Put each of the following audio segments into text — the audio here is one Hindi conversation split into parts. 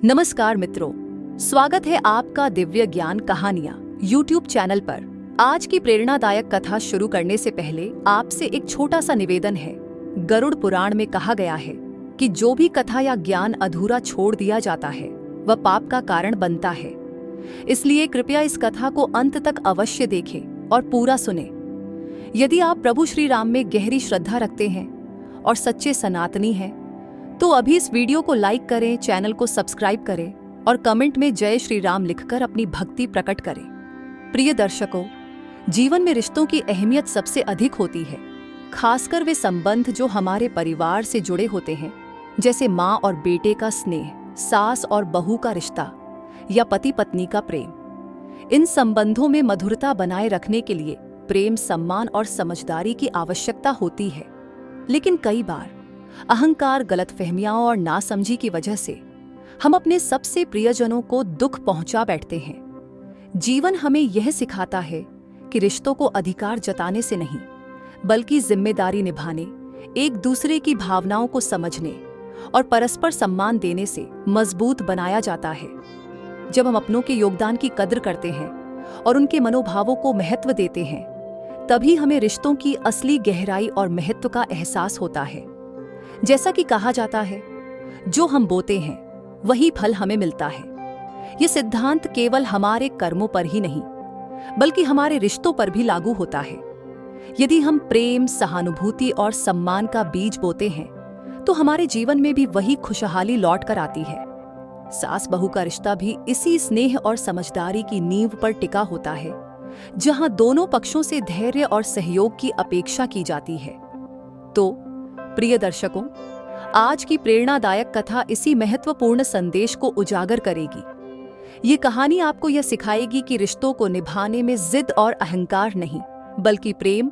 नमस्कार मित्रों, स्वागत है आपका दिव्य ज्ञान कहानियां YouTube चैनल पर। आज की प्रेरणादायक कथा शुरू करने से पहले आपसे एक छोटा सा निवेदन है। गरुड़ पुराण में कहा गया है कि जो भी कथा या ज्ञान अधूरा छोड़ दिया जाता है वह पाप का कारण बनता है। इसलिए कृपया इस कथा को अंत तक अवश्य देखें और पूरा सुने। यदि आप प्रभु श्री राम में गहरी श्रद्धा रखते हैं और सच्चे सनातनी हैं, तो अभी इस वीडियो को लाइक करें, चैनल को सब्सक्राइब करें और कमेंट में जय श्री राम लिखकर अपनी भक्ति प्रकट करें। प्रिय दर्शकों, जीवन में रिश्तों की अहमियत सबसे अधिक होती है, खासकर वे संबंध जो हमारे परिवार से जुड़े होते हैं, जैसे माँ और बेटे का स्नेह, सास और बहू का रिश्ता या पति पत्नी का प्रेम। इन संबंधों में मधुरता बनाए रखने के लिए प्रेम, सम्मान और समझदारी की आवश्यकता होती है। लेकिन कई बार अहंकार, गलतफहमियां और नासमझी की वजह से हम अपने सबसे प्रियजनों को दुख पहुंचा बैठते हैं। जीवन हमें यह सिखाता है कि रिश्तों को अधिकार जताने से नहीं, बल्कि जिम्मेदारी निभाने, एक दूसरे की भावनाओं को समझने और परस्पर सम्मान देने से मजबूत बनाया जाता है। जब हम अपनों के योगदान की कद्र करते हैं और उनके मनोभावों को महत्व देते हैं, तभी हमें रिश्तों की असली गहराई और महत्व का एहसास होता है। जैसा कि कहा जाता है, जो हम बोते हैं वही फल हमें मिलता है। ये सिद्धांत केवल हमारे कर्मों पर ही नहीं, बल्कि हमारे रिश्तों पर भी लागू होता है। यदि हम प्रेम, सहानुभूति और सम्मान का बीज बोते हैं, तो हमारे जीवन में भी वही खुशहाली लौट कर आती है। सास बहू का रिश्ता भी इसी स्नेह और समझदारी की नींव पर टिका होता है, जहां दोनों पक्षों से धैर्य और सहयोग की अपेक्षा की जाती है। तो प्रिय दर्शकों, आज की प्रेरणादायक कथा इसी महत्वपूर्ण संदेश को उजागर करेगी। ये कहानी आपको यह सिखाएगी कि रिश्तों को निभाने में जिद और अहंकार नहीं, बल्कि प्रेम,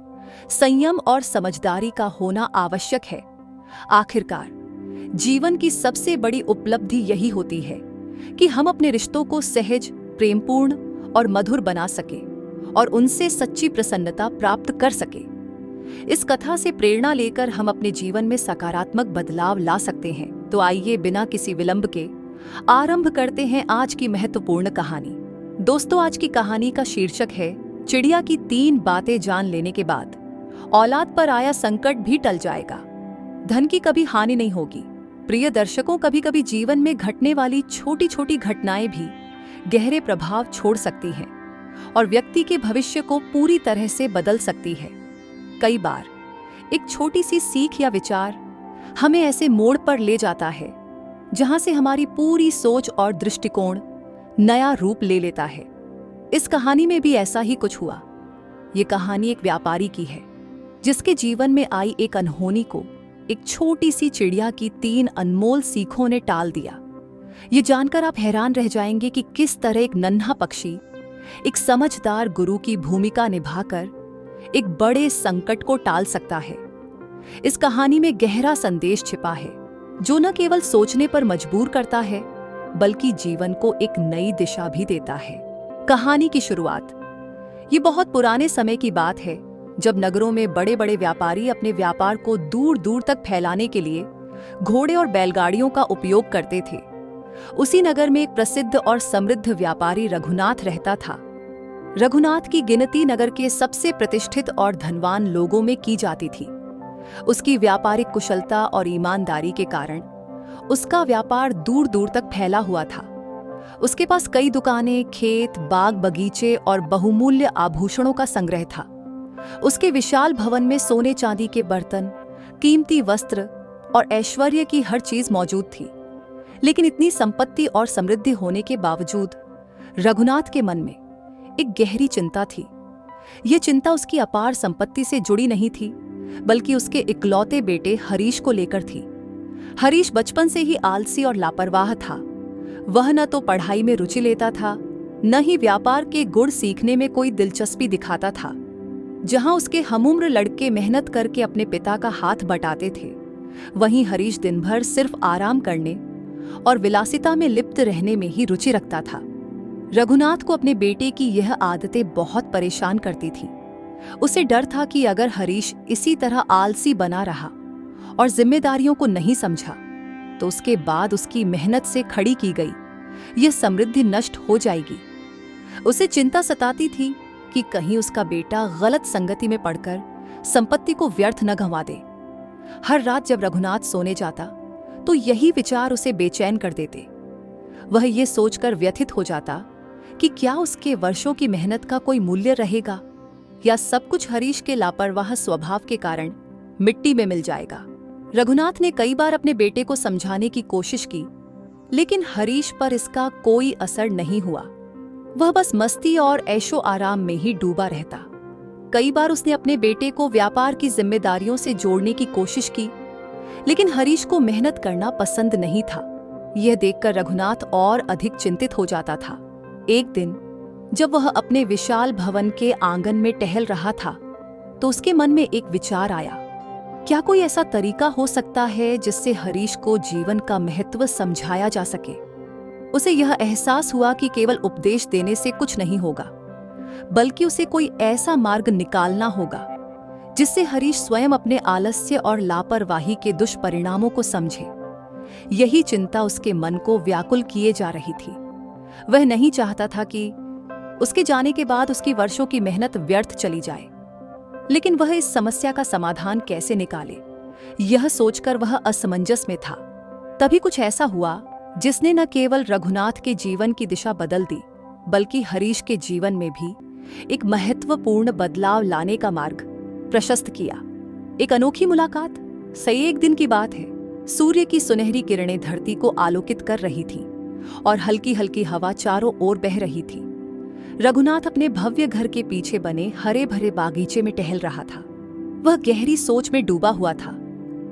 संयम और समझदारी का होना आवश्यक है। आखिरकार जीवन की सबसे बड़ी उपलब्धि यही होती है कि हम अपने रिश्तों को सहज, प्रेमपूर्ण और मधुर बना सकें और उनसे सच्ची प्रसन्नता प्राप्त कर सकें। इस कथा से प्रेरणा लेकर हम अपने जीवन में सकारात्मक बदलाव ला सकते हैं। तो आइए बिना किसी विलंब के आरंभ करते हैं आज की महत्वपूर्ण कहानी। दोस्तों, आज की कहानी का शीर्षक है चिड़िया की 3 बातें जान लेने के बाद औलाद पर आया संकट भी टल जाएगा। धन की कभी हानि नहीं होगी। प्रिय दर्शकों, कभी कभी जीवन में घटने वाली छोटी छोटी घटनाएं भी गहरे प्रभाव छोड़ सकती हैं और व्यक्ति के भविष्य को पूरी तरह से बदल सकती है। कई बार एक छोटी सी सीख या विचार हमें ऐसे मोड़ पर ले जाता है जहां से हमारी पूरी सोच और दृष्टिकोण नया रूप ले लेता है। इस कहानी में भी ऐसा ही कुछ हुआ। ये कहानी एक व्यापारी की है, जिसके जीवन में आई एक अनहोनी को एक छोटी सी चिड़िया की 3 अनमोल सीखों ने टाल दिया। ये जानकर आप हैरान रह जाएंगे कि किस तरह एक नन्हा पक्षी एक समझदार गुरु की भूमिका निभाकर एक बड़े संकट को टाल सकता है। इस कहानी में गहरा संदेश छिपा है, जो न केवल सोचने पर मजबूर करता है, बल्कि जीवन को एक नई दिशा भी देता है। कहानी की शुरुआत ये बहुत पुराने समय की बात है, जब नगरों में बड़े बड़े व्यापारी अपने व्यापार को दूर दूर तक फैलाने के लिए घोड़े और बैलगाड़ियों का उपयोग करते थे। उसी नगर में एक प्रसिद्ध और समृद्ध व्यापारी रघुनाथ रहता था। रघुनाथ की गिनती नगर के सबसे प्रतिष्ठित और धनवान लोगों में की जाती थी। उसकी व्यापारिक कुशलता और ईमानदारी के कारण उसका व्यापार दूर दूर तक फैला हुआ था। उसके पास कई दुकानें, खेत, बाग बगीचे और बहुमूल्य आभूषणों का संग्रह था। उसके विशाल भवन में सोने चांदी के बर्तन, कीमती वस्त्र और ऐश्वर्य की हर चीज मौजूद थी। लेकिन इतनी संपत्ति और समृद्धि होने के बावजूद रघुनाथ के मन में एक गहरी चिंता थी। ये चिंता उसकी अपार संपत्ति से जुड़ी नहीं थी, बल्कि उसके इकलौते बेटे हरीश को लेकर थी। हरीश बचपन से ही आलसी और लापरवाह था। वह न तो पढ़ाई में रुचि लेता था, न ही व्यापार के गुण सीखने में कोई दिलचस्पी दिखाता था। जहां उसके हमउम्र लड़के मेहनत करके अपने पिता का हाथ बटाते थे, वहीं हरीश दिन भर सिर्फ आराम करने और विलासिता में लिप्त रहने में ही रुचि रखता था। रघुनाथ को अपने बेटे की यह आदतें बहुत परेशान करती थी। उसे डर था कि अगर हरीश इसी तरह आलसी बना रहा और जिम्मेदारियों को नहीं समझा, तो उसके बाद उसकी मेहनत से खड़ी की गई यह समृद्धि नष्ट हो जाएगी। उसे चिंता सताती थी कि कहीं उसका बेटा गलत संगति में पड़कर संपत्ति को व्यर्थ न गंवा दे। हर रात जब रघुनाथ सोने जाता तो यही विचार उसे बेचैन कर देते। वह ये सोचकर व्यथित हो जाता कि क्या उसके वर्षों की मेहनत का कोई मूल्य रहेगा या सब कुछ हरीश के लापरवाह स्वभाव के कारण मिट्टी में मिल जाएगा। रघुनाथ ने कई बार अपने बेटे को समझाने की कोशिश की, लेकिन हरीश पर इसका कोई असर नहीं हुआ। वह बस मस्ती और ऐशो आराम में ही डूबा रहता। कई बार उसने अपने बेटे को व्यापार की जिम्मेदारियों से जोड़ने की कोशिश की, लेकिन हरीश को मेहनत करना पसंद नहीं था। यह देखकर रघुनाथ और अधिक चिंतित हो जाता था। एक दिन जब वह अपने विशाल भवन के आंगन में टहल रहा था तो उसके मन में एक विचार आया। क्या कोई ऐसा तरीका हो सकता है जिससे हरीश को जीवन का महत्व समझाया जा सके? उसे यह एहसास हुआ कि केवल उपदेश देने से कुछ नहीं होगा, बल्कि उसे कोई ऐसा मार्ग निकालना होगा जिससे हरीश स्वयं अपने आलस्य और लापरवाही के दुष्परिणामों को समझे। यही चिंता उसके मन को व्याकुल किए जा रही थी। वह नहीं चाहता था कि उसके जाने के बाद उसकी वर्षों की मेहनत व्यर्थ चली जाए, लेकिन वह इस समस्या का समाधान कैसे निकाले, यह सोचकर वह असमंजस में था। तभी कुछ ऐसा हुआ जिसने न केवल रघुनाथ के जीवन की दिशा बदल दी, बल्कि हरीश के जीवन में भी एक महत्वपूर्ण बदलाव लाने का मार्ग प्रशस्त किया। एक अनोखी मुलाकात। सही एक दिन की बात है। सूर्य की सुनहरी किरणें धरती को आलोकित कर रही थीं और हल्की हल्की हवा चारों ओर बह रही थी। रघुनाथ अपने भव्य घर के पीछे बने हरे भरे बागीचे में टहल रहा था। वह गहरी सोच में डूबा हुआ था।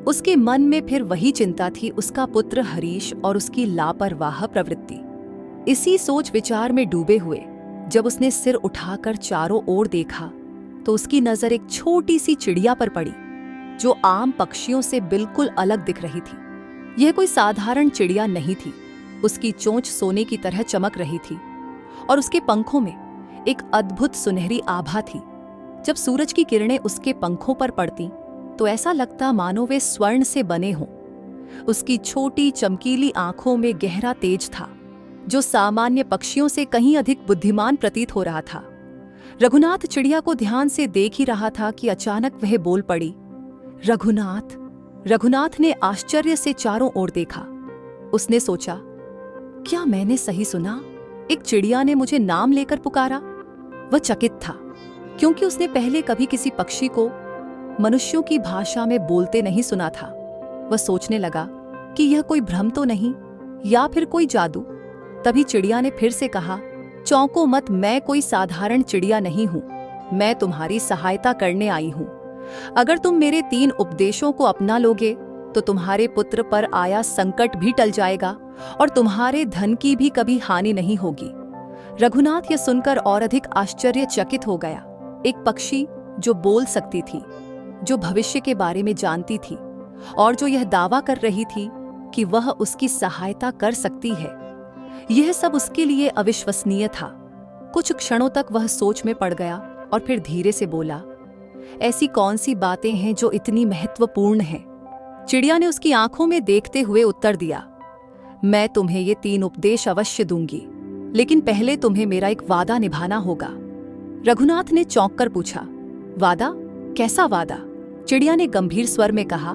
उसके मन में फिर वही चिंता थी, उसका पुत्र हरीश और उसकी लापरवाह प्रवृत्ति। इसी सोच विचार में डूबे हुए जब उसने सिर उठाकर चारों ओर देखा तो उसकी नजर एक छोटी सी चिड़िया पर पड़ी जो आम पक्षियों से बिल्कुल अलग दिख रही थी। यह कोई साधारण चिड़िया नहीं थी। उसकी चोंच सोने की तरह चमक रही थी और उसके पंखों में एक अद्भुत सुनहरी आभा थी। जब सूरज की किरणें उसके पंखों पर पड़ती तो ऐसा लगता मानो वे स्वर्ण से बने हों। उसकी छोटी चमकीली आंखों में गहरा तेज था जो सामान्य पक्षियों से कहीं अधिक बुद्धिमान प्रतीत हो रहा था। रघुनाथ चिड़िया को ध्यान से देख ही रहा था कि अचानक वह बोल पड़ी, रघुनाथ। रघुनाथ ने आश्चर्य से चारों ओर देखा। उसने सोचा, क्या मैंने सही सुना? एक चिड़िया ने मुझे नाम लेकर पुकारा। वह चकित था, क्योंकि उसने पहले कभी किसी पक्षी को मनुष्यों की भाषा में बोलते नहीं सुना था। वह सोचने लगा कि यह कोई भ्रम तो नहीं या फिर कोई जादू। तभी चिड़िया ने फिर से कहा, चौंको मत, मैं कोई साधारण चिड़िया नहीं हूं। मैं तुम्हारी सहायता करने आई हूं। अगर तुम मेरे 3 उपदेशों को अपना लोगे तो तुम्हारे पुत्र पर आया संकट भी टल जाएगा और तुम्हारे धन की भी कभी हानि नहीं होगी। रघुनाथ यह सुनकर और अधिक आश्चर्यचकित हो गया। एक पक्षी जो बोल सकती थी, जो भविष्य के बारे में जानती थी और जो यह दावा कर रही थी कि वह उसकी सहायता कर सकती है, यह सब उसके लिए अविश्वसनीय था। कुछ क्षणों तक वह सोच में पड़ गया और फिर धीरे से बोला, ऐसी कौन सी बातें हैं जो इतनी महत्वपूर्ण हैं? चिड़िया ने उसकी आंखों में देखते हुए उत्तर दिया, मैं तुम्हें ये 3 उपदेश अवश्य दूंगी, लेकिन पहले तुम्हें मेरा एक वादा निभाना होगा। रघुनाथ ने चौंक कर पूछा, वादा? कैसा वादा? चिड़िया ने गंभीर स्वर में कहा,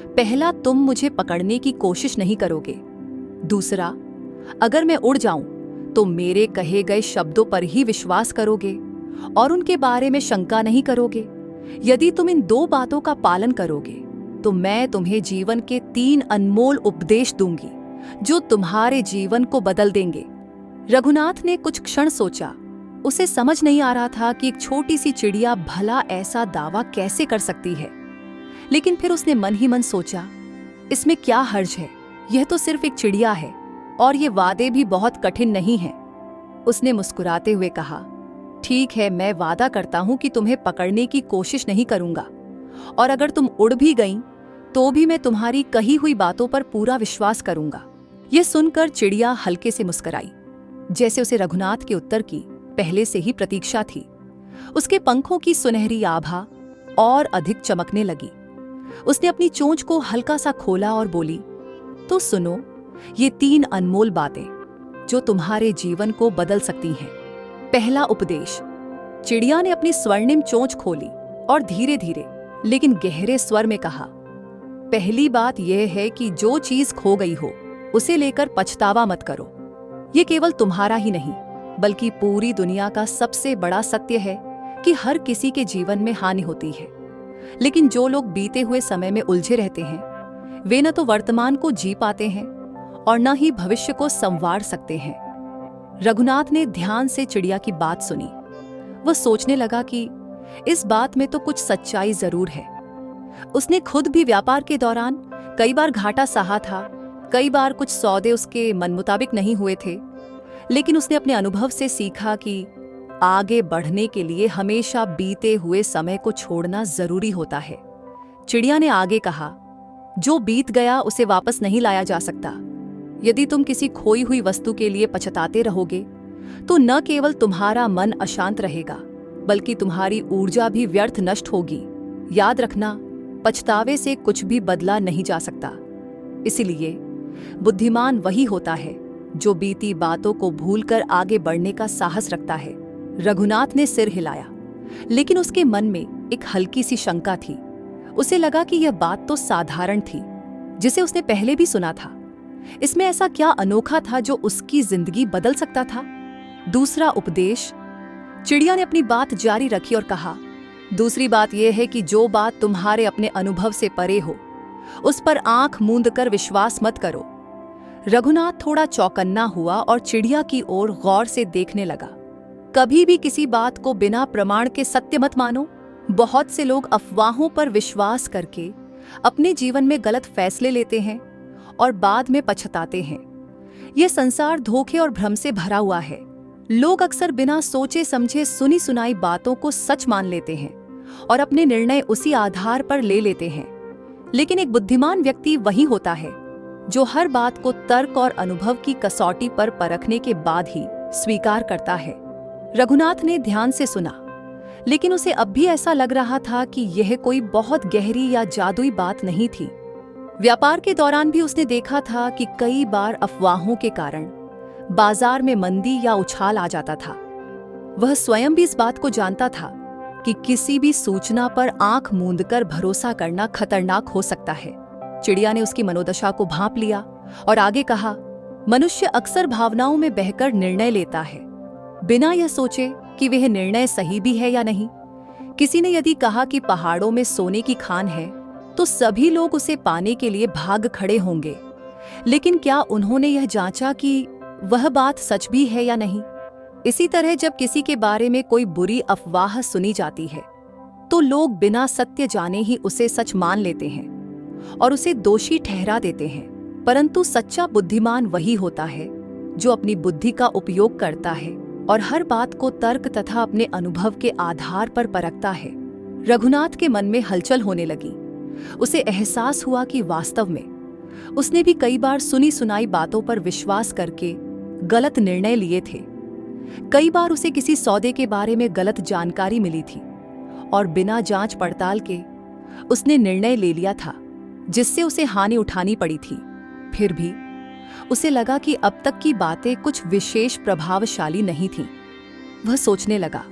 पहला, तुम मुझे पकड़ने की कोशिश नहीं करोगे। दूसरा, अगर मैं उड़ जाऊं तो मेरे कहे गए शब्दों पर ही विश्वास करोगे और उनके बारे में शंका नहीं करोगे। यदि तुम इन 2 बातों का पालन करोगे तो मैं तुम्हें जीवन के 3 अनमोल उपदेश दूंगी जो तुम्हारे जीवन को बदल देंगे। रघुनाथ ने कुछ क्षण सोचा। उसे समझ नहीं आ रहा था कि एक छोटी सी चिड़िया भला ऐसा दावा कैसे कर सकती है, लेकिन फिर उसने मन ही मन सोचा, इसमें क्या हर्ज है? यह तो सिर्फ एक चिड़िया है और ये वादे भी बहुत कठिन नहीं हैं। उसने मुस्कुराते हुए कहा, ठीक है, मैं वादा करता हूं कि तुम्हें पकड़ने की कोशिश नहीं करूंगा, और अगर तुम उड़ भी गईं तो भी मैं तुम्हारी कही हुई बातों पर पूरा विश्वास करूंगा। यह सुनकर चिड़िया हल्के से मुस्कुराई, जैसे उसे रघुनाथ के उत्तर की पहले से ही प्रतीक्षा थी। उसके पंखों की सुनहरी आभा और अधिक चमकने लगी। उसने अपनी चोंच को हल्का सा खोला और बोली, तो सुनो ये 3 अनमोल बातें जो तुम्हारे जीवन को बदल सकती हैं। पहला उपदेश। चिड़िया ने अपनी स्वर्णिम चोंच खोली और धीरे धीरे लेकिन गहरे स्वर में कहा, पहली बात यह है कि जो चीज खो गई हो उसे लेकर पछतावा मत करो। ये केवल तुम्हारा ही नहीं बल्कि पूरी दुनिया का सबसे बड़ा सत्य है कि हर किसी के जीवन में हानि होती है, लेकिन जो लोग बीते हुए समय में उलझे रहते हैं वे न तो वर्तमान को जी पाते हैं और न ही भविष्य को संवार सकते हैं। रघुनाथ ने ध्यान से चिड़िया की बात सुनी। वह सोचने लगा कि इस बात में तो कुछ सच्चाई जरूर है। उसने खुद भी व्यापार के दौरान कई बार घाटा सहा था, कई बार कुछ सौदे उसके मन मुताबिक नहीं हुए थे, लेकिन उसने अपने अनुभव से सीखा कि आगे बढ़ने के लिए हमेशा बीते हुए समय को छोड़ना जरूरी होता है। चिड़िया ने आगे कहा, जो बीत गया उसे वापस नहीं लाया जा सकता। यदि तुम किसी खोई हुई वस्तु के लिए पछताते रहोगे तो न केवल तुम्हारा मन अशांत रहेगा बल्कि तुम्हारी ऊर्जा भी व्यर्थ नष्ट होगी। याद रखना, पछतावे से कुछ भी बदला नहीं जा सकता। इसलिए बुद्धिमान वही होता है जो बीती बातों को भूलकर आगे बढ़ने का साहस रखता है। रघुनाथ ने सिर हिलाया, लेकिन उसके मन में एक हल्की सी शंका थी। उसे लगा कि यह बात तो साधारण थी, जिसे उसने पहले भी सुना था। इसमें ऐसा क्या अनोखा था जो उसकी जिंदगी बदल सकता था? दूसरा उपदेश। चिड़िया ने अपनी बात जारी रखी और कहा, दूसरी बात यह है कि जो बात तुम्हारे अपने अनुभव से परे हो उस पर आंख मूंद कर विश्वास मत करो। रघुनाथ थोड़ा चौकन्ना हुआ और चिड़िया की ओर गौर से देखने लगा। कभी भी किसी बात को बिना प्रमाण के सत्य मत मानो। बहुत से लोग अफवाहों पर विश्वास करके अपने जीवन में गलत फैसले लेते हैं और बाद में पछताते हैं। यह संसार धोखे और भ्रम से भरा हुआ है। लोग अक्सर बिना सोचे समझे सुनी सुनाई बातों को सच मान लेते हैं और अपने निर्णय उसी आधार पर ले लेते हैं। लेकिन एक बुद्धिमान व्यक्ति वही होता है जो हर बात को तर्क और अनुभव की कसौटी पर परखने के बाद ही स्वीकार करता है। रघुनाथ ने ध्यान से सुना, लेकिन उसे अब भी ऐसा लग रहा था कि यह कोई बहुत गहरी या जादुई बात नहीं थी। व्यापार के दौरान भी उसने देखा था कि कई बार अफवाहों के कारण बाजार में मंदी या उछाल आ जाता था। वह स्वयं भी इस बात को जानता था कि किसी भी सूचना पर आंख मूंदकर भरोसा करना खतरनाक हो सकता है। चिड़िया ने उसकी मनोदशा को भांप लिया और आगे कहा, मनुष्य अक्सर भावनाओं में बहकर निर्णय लेता है बिना यह सोचे कि वह निर्णय सही भी है या नहीं। किसी ने यदि कहा कि पहाड़ों में सोने की खान है तो सभी लोग उसे पाने के लिए भाग खड़े होंगे, लेकिन क्या उन्होंने यह जांचा कि वह बात सच भी है या नहीं? इसी तरह जब किसी के बारे में कोई बुरी अफवाह सुनी जाती है तो लोग बिना सत्य जाने ही उसे सच मान लेते हैं और उसे दोषी ठहरा देते हैं। परंतु सच्चा बुद्धिमान वही होता है जो अपनी बुद्धि का उपयोग करता है और हर बात को तर्क तथा अपने अनुभव के आधार पर परखता है। रघुनाथ के मन में हलचल होने लगी। उसे एहसास हुआ कि वास्तव में उसने भी कई बार सुनी सुनाई बातों पर विश्वास करके गलत निर्णय लिए थे। कई बार उसे किसी सौदे के बारे में गलत जानकारी मिली थी और बिना जांच पड़ताल के उसने निर्णय ले लिया था, जिससे उसे हानि उठानी पड़ी थी। फिर भी उसे लगा कि अब तक की बातें कुछ विशेष प्रभावशाली नहीं थीं। वह सोचने लगा,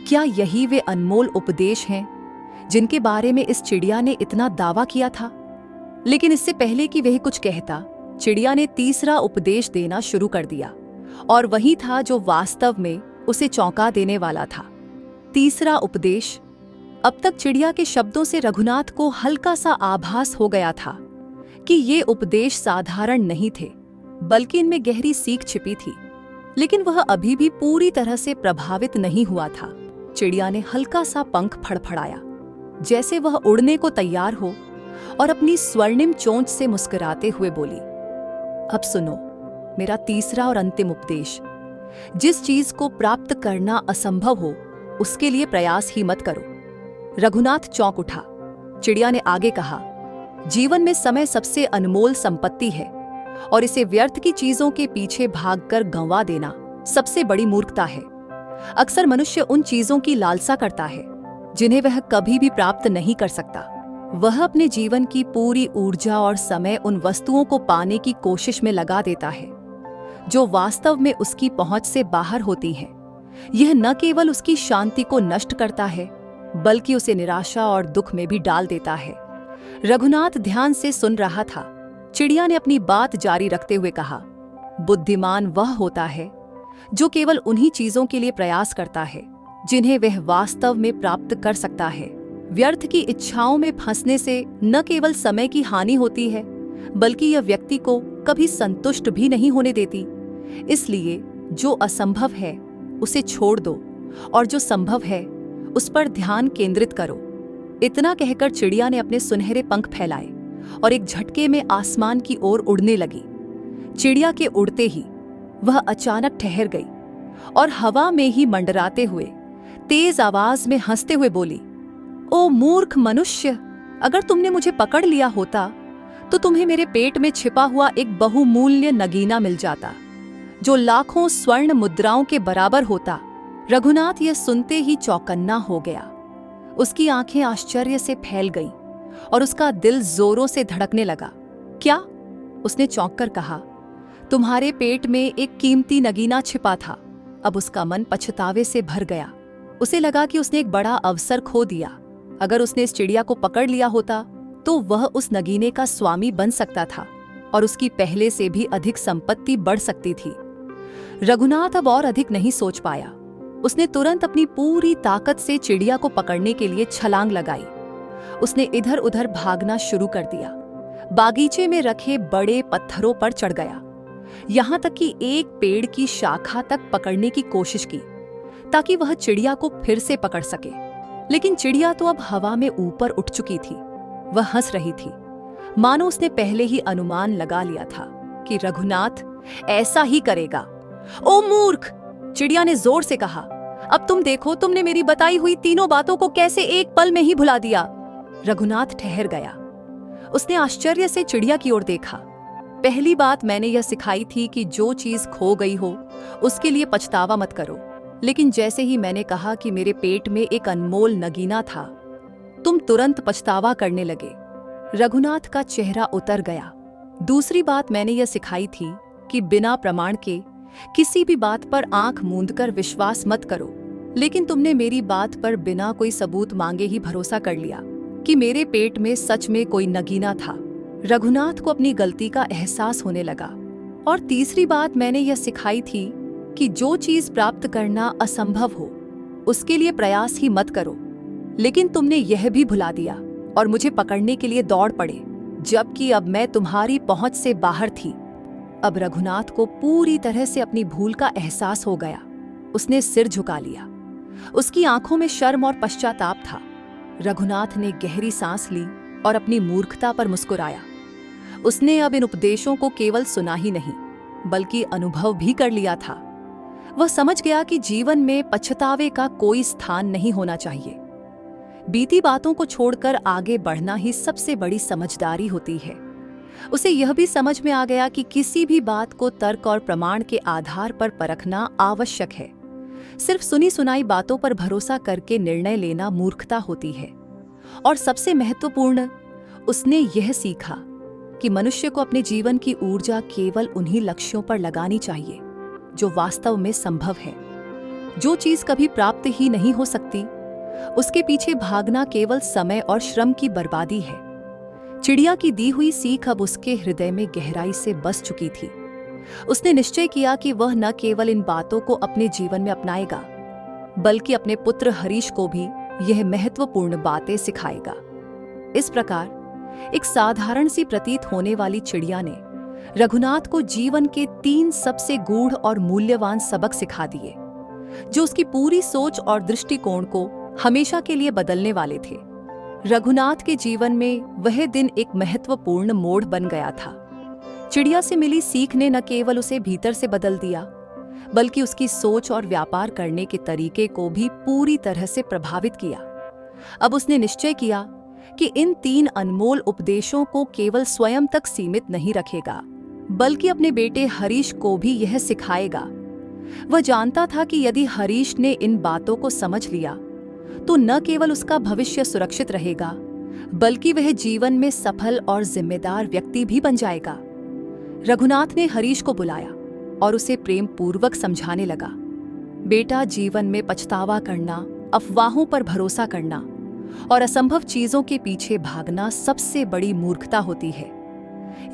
क्या यही वे अनमोल उपदेश हैं जिनके बारे में इस चिड़िया ने इतना दावा किया था? लेकिन इससे पहले कि वह कुछ कहता, चिड़िया ने तीसरा उपदेश देना शुरू कर दिया, और वही था जो वास्तव में उसे चौंका देने वाला था। तीसरा उपदेश। अब तक चिड़िया के शब्दों से रघुनाथ को हल्का सा आभास हो गया था कि ये उपदेश साधारण नहीं थे, बल्कि इनमें गहरी सीख छिपी थी। लेकिन वह अभी भी पूरी तरह से प्रभावित नहीं हुआ था। चिड़िया ने हल्का सा पंख फड़फड़ाया, जैसे वह उड़ने को तैयार हो, और अपनी स्वर्णिम चोंच से मुस्कुराते हुए बोली, अब सुनो मेरा तीसरा और अंतिम उपदेश। जिस चीज को प्राप्त करना असंभव हो उसके लिए प्रयास ही मत करो। रघुनाथ चौंक उठा। चिड़िया ने आगे कहा, जीवन में समय सबसे अनमोल संपत्ति है और इसे व्यर्थ की चीजों के पीछे भागकर गंवा देना सबसे बड़ी मूर्खता है। अक्सर मनुष्य उन चीजों की लालसा करता है जिन्हें वह कभी भी प्राप्त नहीं कर सकता। वह अपने जीवन की पूरी ऊर्जा और समय उन वस्तुओं को पाने की कोशिश में लगा देता है जो वास्तव में उसकी पहुंच से बाहर होती हैं। यह न केवल उसकी शांति को नष्ट करता है, बल्कि उसे निराशा और दुख में भी डाल देता है। रघुनाथ ध्यान से सुन रहा था। चिड़िया ने अपनी बात जारी रखते हुए कहा, बुद्धिमान वह होता है जो केवल उन्हीं चीजों के लिए प्रयास करता है जिन्हें वह वास्तव में प्राप्त कर सकता है। व्यर्थ की इच्छाओं में फंसने से न केवल समय की हानि होती है, बल्कि यह व्यक्ति को कभी संतुष्ट भी नहीं होने देती। इसलिए जो असंभव है उसे छोड़ दो और जो संभव है उस पर ध्यान केंद्रित करो। इतना कहकर चिड़िया ने अपने सुनहरे पंख फैलाए और एक झटके में आसमान की ओर उड़ने लगी। चिड़िया के उड़ते ही वह अचानक ठहर गई और हवा में ही मंडराते हुए तेज आवाज में हंसते हुए बोली, ओ मूर्ख मनुष्य, अगर तुमने मुझे पकड़ लिया होता तो तुम्हें मेरे पेट में छिपा हुआ एक बहुमूल्य नगीना मिल जाता जो लाखों स्वर्ण मुद्राओं के बराबर होता। रघुनाथ यह सुनते ही चौकन्ना हो गया। उसकी आंखें आश्चर्य से फैल गईं और उसका दिल जोरों से धड़कने लगा। क्या? उसने चौंक कर कहा, तुम्हारे पेट में एक कीमती नगीना छिपा था। अब उसका मन पछतावे से भर गया। उसे लगा कि उसने एक बड़ा अवसर खो दिया। अगर उसने इस चिड़िया को पकड़ लिया होता तो वह उस नगीने का स्वामी बन सकता था और उसकी पहले से भी अधिक संपत्ति बढ़ सकती थी। रघुनाथ अब और अधिक नहीं सोच पाया। उसने तुरंत अपनी पूरी ताकत से चिड़िया को पकड़ने के लिए छलांग लगाई। उसने इधर उधर भागना शुरू कर दिया। बागीचे में रखे बड़े पत्थरों पर चढ़ गया, यहां तक कि एक पेड़ की शाखा तक पकड़ने की कोशिश की ताकि वह चिड़िया को फिर से पकड़ सके। लेकिन चिड़िया तो अब हवा में ऊपर उठ चुकी थी। वह हंस रही थी, मानो उसने पहले ही अनुमान लगा लिया था कि रघुनाथ ऐसा ही करेगा। ओ मूर्ख, चिड़िया ने जोर से कहा, अब तुम देखो तुमने मेरी बताई हुई तीनों बातों को कैसे एक पल में ही भुला दिया। रघुनाथ ठहर गया। उसने आश्चर्य से चिड़िया की ओर देखा। पहली बात मैंने यह सिखाई थी कि जो चीज खो गई हो उसके लिए पछतावा मत करो, लेकिन जैसे ही मैंने कहा कि मेरे पेट में एक अनमोल नगीना था, तुम तुरंत पछतावा करने लगे। रघुनाथ का चेहरा उतर गया। दूसरी बात मैंने यह सिखाई थी कि बिना प्रमाण के किसी भी बात पर आंख मूंदकर विश्वास मत करो, लेकिन तुमने मेरी बात पर बिना कोई सबूत मांगे ही भरोसा कर लिया कि मेरे पेट में सच में कोई नगीना था। रघुनाथ को अपनी गलती का एहसास होने लगा। और तीसरी बात मैंने यह सिखाई थी कि जो चीज प्राप्त करना असंभव हो उसके लिए प्रयास ही मत करो, लेकिन तुमने यह भी भुला दिया और मुझे पकड़ने के लिए दौड़ पड़े, जबकि अब मैं तुम्हारी पहुंच से बाहर थी। अब रघुनाथ को पूरी तरह से अपनी भूल का एहसास हो गया। उसने सिर झुका लिया। उसकी आंखों में शर्म और पश्चाताप था। रघुनाथ ने गहरी सांस ली और अपनी मूर्खता पर मुस्कुराया। उसने अब इन उपदेशों को केवल सुना ही नहीं, बल्कि अनुभव भी कर लिया था। वह समझ गया कि जीवन में पछतावे का कोई स्थान नहीं होना चाहिए। बीती बातों को छोड़कर आगे बढ़ना ही सबसे बड़ी समझदारी होती है। उसे यह भी समझ में आ गया कि किसी भी बात को तर्क और प्रमाण के आधार पर परखना आवश्यक है। सिर्फ सुनी सुनाई बातों पर भरोसा करके निर्णय लेना मूर्खता होती है। और सबसे महत्वपूर्ण, उसने यह सीखा कि मनुष्य को अपने जीवन की ऊर्जा केवल उन्हीं लक्ष्यों पर लगानी चाहिए जो वास्तव में संभव है। जो चीज कभी प्राप्त ही नहीं हो सकती, उसके पीछे भागना केवल समय और श्रम की बर्बादी है। चिड़िया की दी हुई सीख अब उसके हृदय में गहराई से बस चुकी थी। उसने निश्चय किया कि वह न केवल इन बातों को अपने जीवन में अपनाएगा, बल्कि अपने पुत्र हरीश को भी यह महत्वपूर्ण बातें सिखाएगा। इस प्रकार एक साधारण सी प्रतीत होने वाली चिड़िया ने रघुनाथ को जीवन के 3 सबसे गूढ़ और मूल्यवान सबक सिखा दिए, जो उसकी पूरी सोच और दृष्टिकोण को हमेशा के लिए बदलने वाले थे। रघुनाथ के जीवन में वह दिन एक महत्वपूर्ण मोड़ बन गया था। चिड़िया से मिली सीख ने न केवल उसे भीतर से बदल दिया, बल्कि उसकी सोच और व्यापार करने के तरीके को भी पूरी तरह से प्रभावित किया। अब उसने निश्चय किया कि इन 3 अनमोल उपदेशों को केवल स्वयं तक सीमित नहीं रखेगा, बल्कि अपने बेटे हरीश को भी यह सिखाएगा। वह जानता था कि यदि हरीश ने इन बातों को समझ लिया तो न केवल उसका भविष्य सुरक्षित रहेगा, बल्कि वह जीवन में सफल और जिम्मेदार व्यक्ति भी बन जाएगा। रघुनाथ ने हरीश को बुलाया और उसे प्रेम पूर्वक समझाने लगा, बेटा, जीवन में पछतावा करना, अफवाहों पर भरोसा करना और असंभव चीजों के पीछे भागना सबसे बड़ी मूर्खता होती है।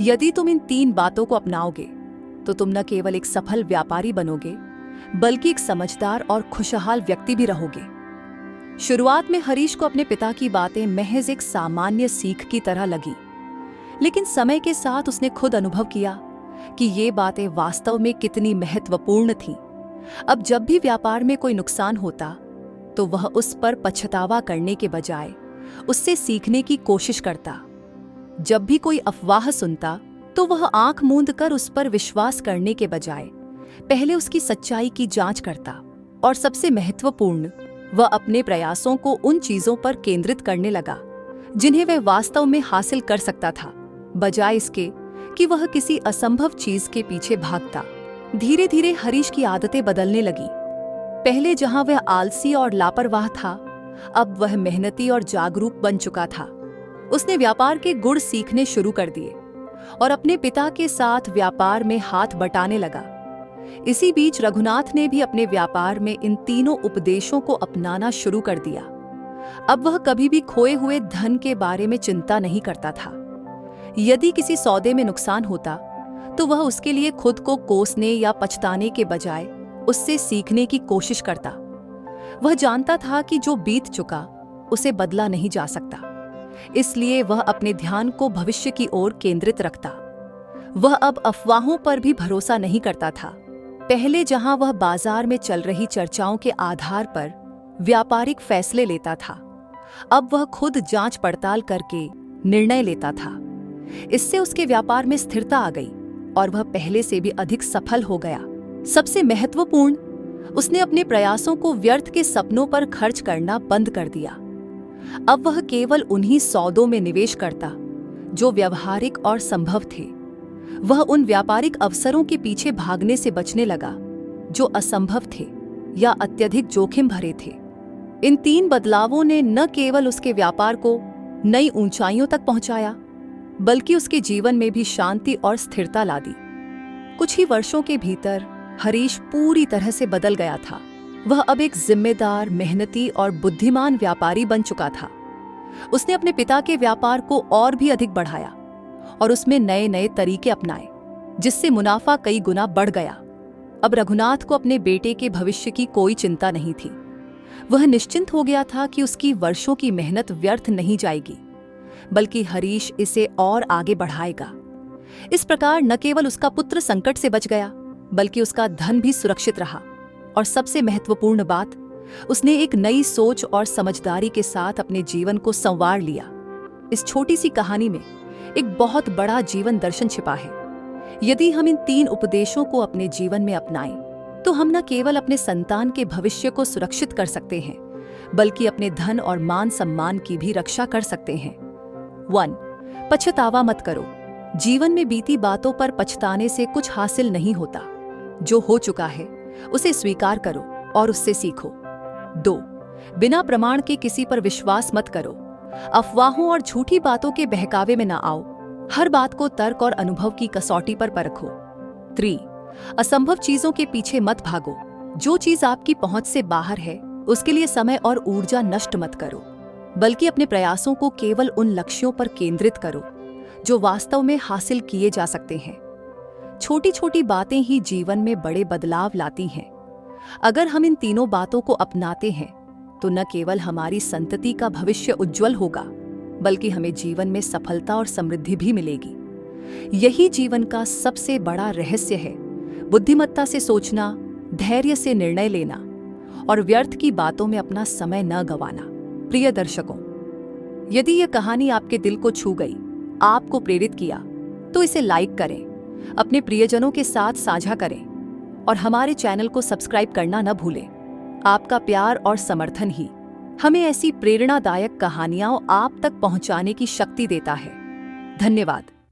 यदि तुम इन 3 बातों को अपनाओगे तो तुम न केवल एक सफल व्यापारी बनोगे, बल्कि एक समझदार और खुशहाल व्यक्ति भी रहोगे। शुरुआत में हरीश को अपने पिता की बातें महज एक सामान्य सीख की तरह लगी, लेकिन समय के साथ उसने खुद अनुभव किया कि ये बातें वास्तव में कितनी महत्वपूर्ण थीं। अब जब भी व्यापार में कोई नुकसान होता तो वह उस पर पछतावा करने के बजाय उससे सीखने की कोशिश करता। जब भी कोई अफवाह सुनता तो वह आंख मूंद कर उस पर विश्वास करने के बजाय पहले उसकी सच्चाई की जांच करता और सबसे महत्वपूर्ण, वह अपने प्रयासों को उन चीजों पर केंद्रित करने लगा जिन्हें वह वास्तव में हासिल कर सकता था, बजाय इसके कि वह किसी असंभव चीज के पीछे भागता। धीरे धीरे हरीश की आदतें बदलने लगी। पहले जहां वह आलसी और लापरवाह था, अब वह मेहनती और जागरूक बन चुका था। उसने व्यापार के गुण सीखने शुरू कर दिए और अपने पिता के साथ व्यापार में हाथ बटाने लगा। इसी बीच रघुनाथ ने भी अपने व्यापार में इन तीनों उपदेशों को अपनाना शुरू कर दिया। अब वह कभी भी खोए हुए धन के बारे में चिंता नहीं करता था। यदि किसी सौदे में नुकसान होता तो वह उसके लिए खुद को कोसने या पछताने के बजाय उससे सीखने की कोशिश करता। वह जानता था कि जो बीत चुका उसे बदला नहीं जा सकता, इसलिए वह अपने ध्यान को भविष्य की ओर केंद्रित रखता। वह अब अफवाहों पर भी भरोसा नहीं करता था। पहले जहां वह बाजार में चल रही चर्चाओं के आधार पर व्यापारिक फैसले लेता था, अब वह खुद जांच पड़ताल करके निर्णय लेता था। इससे उसके व्यापार में स्थिरता आ गई और वह पहले से भी अधिक सफल हो गया। सबसे महत्वपूर्ण, उसने अपने प्रयासों को व्यर्थ के सपनों पर खर्च करना बंद कर दिया। अब वह केवल उन्हीं सौदों में निवेश करता जो व्यवहारिक और संभव थे। वह उन व्यापारिक अवसरों के पीछे भागने से बचने लगा जो असंभव थे या अत्यधिक जोखिम भरे थे। इन 3 बदलावों ने न केवल उसके व्यापार को नई ऊंचाइयों तक पहुंचाया, बल्कि उसके जीवन में भी शांति और स्थिरता ला दी। कुछ ही वर्षों के भीतर हरीश पूरी तरह से बदल गया था। वह अब एक जिम्मेदार, मेहनती और बुद्धिमान व्यापारी बन चुका था। उसने अपने पिता के व्यापार को और भी अधिक बढ़ाया और उसमें नए नए तरीके अपनाए, जिससे मुनाफा कई गुना बढ़ गया। अब रघुनाथ को अपने बेटे के भविष्य की कोई चिंता नहीं थी। वह निश्चिंत हो गया था कि उसकी वर्षों की मेहनत व्यर्थ नहीं जाएगी, बल्कि हरीश इसे और आगे बढ़ाएगा। इस प्रकार न केवल उसका पुत्र संकट से बच गया, बल्कि उसका धन भी सुरक्षित रहा। और सबसे महत्वपूर्ण बात, उसने एक नई सोच और समझदारी के साथ अपने जीवन को संवार लिया। इस छोटी सी कहानी में एक बहुत बड़ा जीवन दर्शन छिपा है। यदि हम इन 3 उपदेशों को अपने जीवन में अपनाएं, तो हम न केवल अपने संतान के भविष्य को सुरक्षित कर सकते हैं, बल्कि अपने धन और मान सम्मान की भी रक्षा कर सकते हैं। 1. पछतावा मत करो। जीवन में बीती बातों पर पछताने से कुछ हासिल नहीं होता। जो हो चुका है उसे स्वीकार करो और उससे सीखो। 2. बिना प्रमाण के किसी पर विश्वास मत करो। अफवाहों और झूठी बातों के बहकावे में न आओ। हर बात को तर्क और अनुभव की कसौटी पर परखो। 3. असंभव चीजों के पीछे मत भागो। जो चीज आपकी पहुंच से बाहर है, उसके लिए समय और ऊर्जा नष्ट मत करो, बल्कि अपने प्रयासों को केवल उन लक्ष्यों पर केंद्रित करो जो वास्तव में हासिल किए जा सकते हैं। छोटी छोटी बातें ही जीवन में बड़े बदलाव लाती हैं। अगर हम इन तीनों बातों को अपनाते हैं तो न केवल हमारी संतति का भविष्य उज्जवल होगा, बल्कि हमें जीवन में सफलता और समृद्धि भी मिलेगी। यही जीवन का सबसे बड़ा रहस्य है। बुद्धिमत्ता से सोचना, धैर्य से निर्णय लेना और व्यर्थ की बातों में अपना समय न गंवाना। प्रिय दर्शकों, यदि यह कहानी आपके दिल को छू गई, आपको प्रेरित किया, तो इसे लाइक करें, अपने प्रियजनों के साथ साझा करें और हमारे चैनल को सब्सक्राइब करना न भूलें। आपका प्यार और समर्थन ही हमें ऐसी प्रेरणादायक कहानियां आप तक पहुंचाने की शक्ति देता है। धन्यवाद।